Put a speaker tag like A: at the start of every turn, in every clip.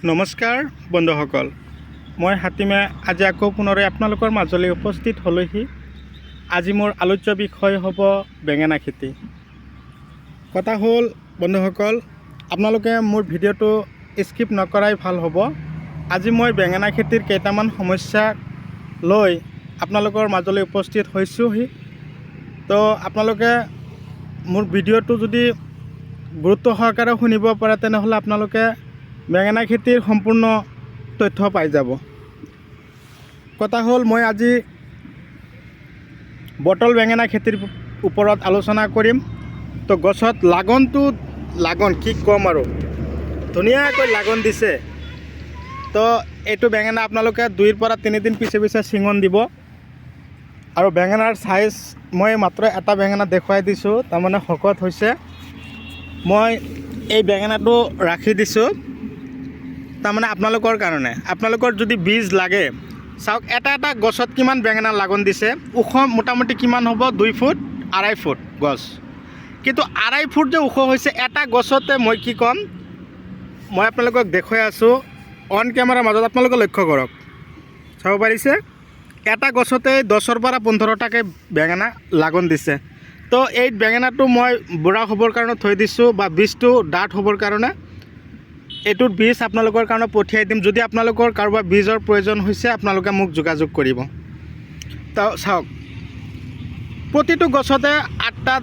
A: নমস্কাৰ বন্ধুসকল, মই হাতীমে আজি আকৌ পুনৰে আপোনালোকৰ মাজলৈ উপস্থিত হ'লোহি। আজি মোৰ আলোচ্য বিষয় হ'ব বেঙেনা খেতি। কথা হ'ল বন্ধুসকল, আপোনালোকে মোৰ ভিডিঅ'টো স্কিপ নকৰাই ভাল হ'ব। আজি মই বেঙেনা খেতিৰ কেইটামান সমস্যা লৈ আপোনালোকৰ মাজলৈ উপস্থিত হৈছোহি। তো আপোনালোকে মোৰ ভিডিঅ'টো যদি গুৰুত্ব সহকাৰে শুনিব পাৰে তেনেহ'লে আপোনালোকে বেঙেনা খেতিৰ সম্পূৰ্ণ তথ্য পাই যাব। কথা হ'ল, মই আজি বটল বেঙেনা খেতিৰ ওপৰত আলোচনা কৰিম। তো গছত লাগন কি ক'ম আৰু, ধুনীয়াকৈ লাগন দিছে। তো এইটো বেঙেনা আপোনালোকে 2 পৰা 3 দিন পিছে পিছে ছিঙন দিব। আৰু বেঙেনাৰ চাইজ মই মাত্ৰ এটা বেঙেনা দেখুৱাই দিছোঁ, তাৰমানে শকত হৈছে। মই এই বেঙেনাটো ৰাখি দিছোঁ তাৰমানে আপোনালোকৰ কাৰণে। আপোনালোকৰ যদি বীজ লাগে, চাওক এটা গছত কিমান বেঙেনা লাগন দিছে। ওখ মোটামুটি কিমান হ'ব, 2 ফুট 2.5 ফুট গছ। কিন্তু 2.5 ফুট যে ওখ হৈছে এটা গছতে, মই কি ক'ম, মই আপোনালোকক দেখুৱাই আছোঁ অন কেমেৰাৰ মাজত। আপোনালোকে লক্ষ্য কৰক, চাব পাৰিছে এটা গছতে 10 পৰা 15টাকৈ বেঙেনা লাগন দিছে। তো এই বেঙেনাটো মই বুঢ়া হ'বৰ কাৰণে থৈ দিছোঁ, বা বীজটো ডাঠ হ'বৰ কাৰণে। এইটোৰ বীজ আপোনালোকৰ কাৰণে পঠিয়াই দিম। যদি আপোনালোকৰ কাৰোবাৰ বীজৰ প্ৰয়োজন হৈছে আপোনালোকে মোক যোগাযোগ কৰিব। তো চাওক, প্ৰতিটো গছতে 8টা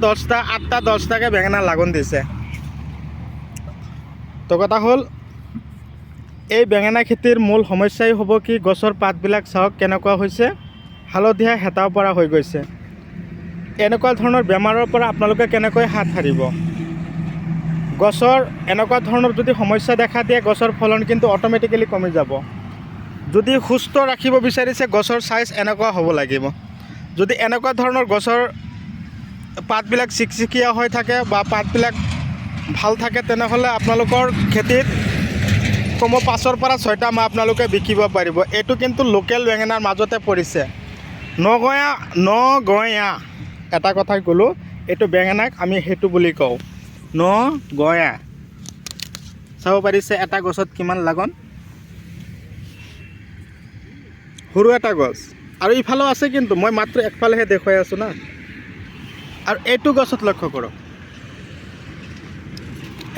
A: 10টাকৈ বেঙেনা লাগন দিছে। তো কথা হ'ল, এই বেঙেনা খেতিৰ মূল সমস্যাই হ'ব কি, গছৰ পাতবিলাক চাওক কেনেকুৱা হৈছে, হালধীয়া হেতাও পৰা হৈ গৈছে। এনেকুৱা ধৰণৰ বেমাৰৰ পৰা আপোনালোকে কেনেকৈ হাত সাৰিব? গছৰ এনেকুৱা ধৰণৰ যদি সমস্যা দেখা দিয়ে, গছৰ ফলন কিন্তু অট'মেটিকেলি কমি যাব। যদি সুস্থ ৰাখিব বিচাৰিছে, গছৰ চাইজ এনেকুৱা হ'ব লাগিব। যদি এনেকুৱা ধৰণৰ গছৰ পাতবিলাক চিকচিকীয়া হৈ থাকে বা পাতবিলাক ভাল থাকে, তেনেহ'লে আপোনালোকৰ খেতিত কমেও 5 পৰা 6টা মাহ আপোনালোকে বিকিব পাৰিব। এইটো কিন্তু লোকেল বেঙেনাৰ মাজতে পৰিছে। নগঞা এটা কথাই ক'লোঁ, এইটো বেঙেনাক আমি সেইটো বুলি কওঁ, নগঞা। চাব পাৰিছে এটা গছত কিমান লাগন, সৰু এটা গছ। আৰু ইফালেও আছে, কিন্তু মই মাত্ৰ একফালেহে দেখুৱাই আছোঁ না। আৰু এইটো গছত লক্ষ্য কৰক।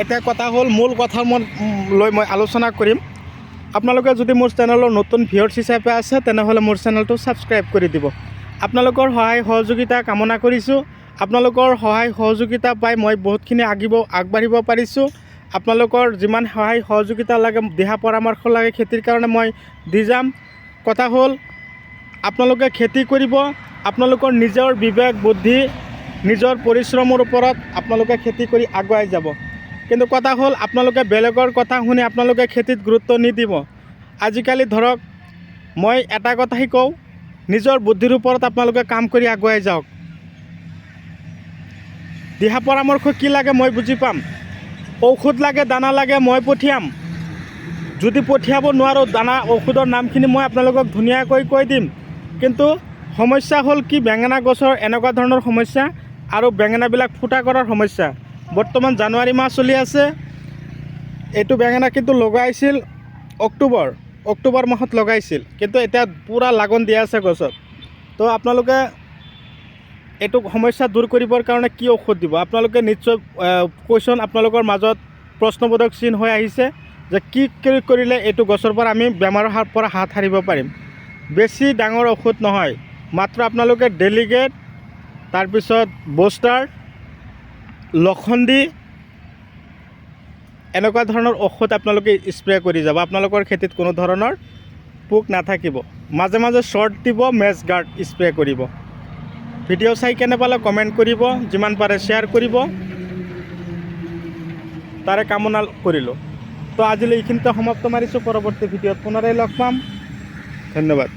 A: এতিয়া কথা হ'ল, মূল কথা লৈ মই আলোচনা কৰিম। আপোনালোকে যদি মোৰ চেনেলৰ নতুন ভিউৱাৰ্ছ হিচাপে আছে, তেনেহ'লে মোৰ চেনেলটো ছাবস্ক্ৰাইব কৰি দিব। আপোনালোকৰ সহায় সহযোগিতা কামনা কৰিছোঁ। আপোনালোকৰ সহায় সহযোগিতা পাই মই বহুতখিনি আগবাঢ়িব পাৰিছোঁ। আপোনালোকৰ যিমান সহায় সহযোগিতা লাগে, দিহা পৰামৰ্শ লাগে খেতিৰ কাৰণে, মই দি যাম। কথা হ'ল, আপোনালোকে খেতি কৰিব, আপোনালোকৰ নিজৰ বিবেক বুদ্ধি, নিজৰ পৰিশ্ৰমৰ ওপৰত আপোনালোকে খেতি কৰি আগুৱাই যাব। কিন্তু কথা হ'ল, আপোনালোকে বেলেগৰ কথা শুনি আপোনালোকে খেতিত গুৰুত্ব নিদিব। আজিকালি ধৰক, মই এটা কথাই কওঁ, নিজৰ বুদ্ধিৰ ওপৰত আপোনালোকে কাম কৰি আগুৱাই যাওক। দিহা পৰামৰ্শ কি লাগে মই বুজি পাম। ঔষধ লাগে, দানা লাগে, মই পঠিয়াম। যদি পঠিয়াব নোৱাৰোঁ, দানা ঔষধৰ নামখিনি মই আপোনালোকক ধুনীয়াকৈ কৈ দিম। কিন্তু সমস্যা হ'ল কি, বেঙেনা গছৰ এনেকুৱা ধৰণৰ সমস্যা, আৰু বেঙেনাবিলাক ফুটা কৰাৰ সমস্যা। বৰ্তমান জানুৱাৰী মাহ চলি আছে। এইটো বেঙেনা কিন্তু লগাইছিল অক্টোবৰ মাহত লগাইছিল, কিন্তু এতিয়া পূৰা লাগন দিয়া আছে গছত। তো আপোনালোকে এইটো সমস্যা দূৰ কৰিবৰ কাৰণে কি ঔষধ দিব? আপোনালোকে নিশ্চয় কুৱেশ্যন আপোনালোকৰ মাজত প্ৰশ্নবোধক চিন হৈ আহিছে যে কি কৰিলে এইটো গছৰ পৰা আমি বেমাৰৰ পৰা হাত সাৰিব পাৰিম। বেছি ডাঙৰ ঔষধ নহয়, মাত্ৰ আপোনালোকে ডেলিগেট, তাৰপিছত বুষ্টাৰ, লখণ্ডি, এনেকুৱা ধৰণৰ ঔষধ আপোনালোকে স্প্ৰে কৰি যাব। আপোনালোকৰ খেতিত কোনো ধৰণৰ পোক নাথাকিব। মাজে মাজে শ্বৰ্ট দিব, মেছ গাৰ্ড স্প্ৰে কৰিব। ভিডিঅ' চাই কেনে পালে কমেণ্ট কৰিব, যিমান পাৰে শ্বেয়াৰ কৰিব, তাৰে কামনা কৰিলোঁ। তো আজিলৈ এইখিনিতে সমাপ্ত মাৰিছোঁ। পৰৱৰ্তী ভিডিঅ'ত পুনৰাই লগ পাম। ধন্যবাদ।